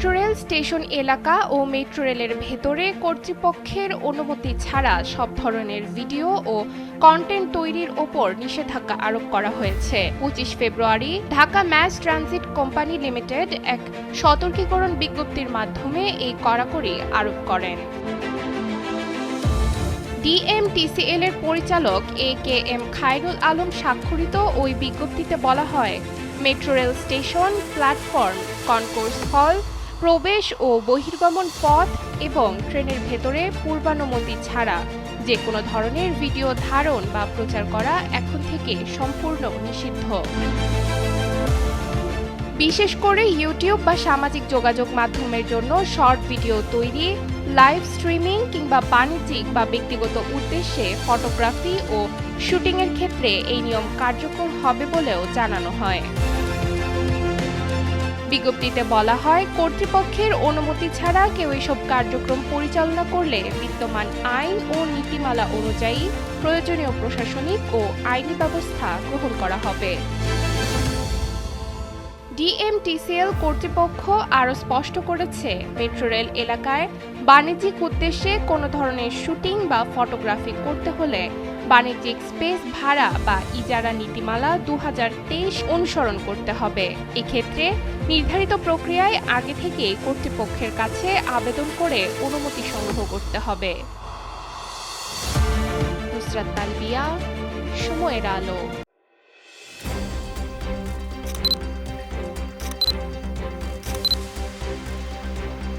Metro rail station এলাকা ও metro রেলের ভেতরে কর্তৃপক্ষের অনুমতি ছাড়া সব ধরনের ভিডিও ও কন্টেন্ট তৈরির ওপর নিষেধাজ্ঞা আরোপ করা হয়েছে। ২৫ February Dhaka mass transit company limited এক সতর্কীকরণ বিজ্ঞপ্তির মাধ্যমে এই কড়াকড়ি আরোপ করেন। ডিএমটিসিএল এর পরিচালক একেএম খায়রুল আলম স্বাক্ষরিত ওই বিজ্ঞপ্তিতে বলা হয়, metro rail station, platform, concourse হল, প্রবেশ ও বহির্গমন পথ এবং ট্রেনের ভেতরে পূর্বানুমতি ছাড়া যে কোনো ধরনের ভিডিও ধারণ বা প্রচার করা এখন থেকে সম্পূর্ণ নিষিদ্ধ। বিশেষ করে ইউটিউব বা সামাজিক যোগাযোগ মাধ্যমের জন্য শর্ট ভিডিও তৈরি, লাইভ স্ট্রিমিং কিংবা বাণিজ্যিক বা ব্যক্তিগত উদ্দেশ্যে ফটোগ্রাফি ও শুটিংয়ের ক্ষেত্রে এই নিয়ম কার্যকর হবে বলেও জানানো হয়। বিজ্ঞপ্তিতে বলা হয়, কর্তৃপক্ষের অনুমতি ছাড়া কেউ এসব কার্যক্রম পরিচালনা করলে বিদ্যমান আইন ও নীতিমালা অনুযায়ী প্রয়োজনীয় প্রশাসনিক ও আইনি ব্যবস্থা গ্রহণ করা হবে। ডিএমটিসিএল কর্তৃপক্ষ আরও স্পষ্ট করেছে, মেট্রো রেল এলাকায় বাণিজ্যিক উদ্দেশ্যে কোনো ধরনের শুটিং বা ফটোগ্রাফি করতে হলে বাণিজ্যিক স্পেস ভাড়া বা ইজারা নীতিমালা ২০২৩ অনুসরণ করতে হবে। এক্ষেত্রে নির্ধারিত প্রক্রিয়ায় আগে থেকে কর্তৃপক্ষের কাছে আবেদন করে অনুমতি সংগ্রহ করতে হবে। নুসরাত তালবিয়া, সময়ের আলো।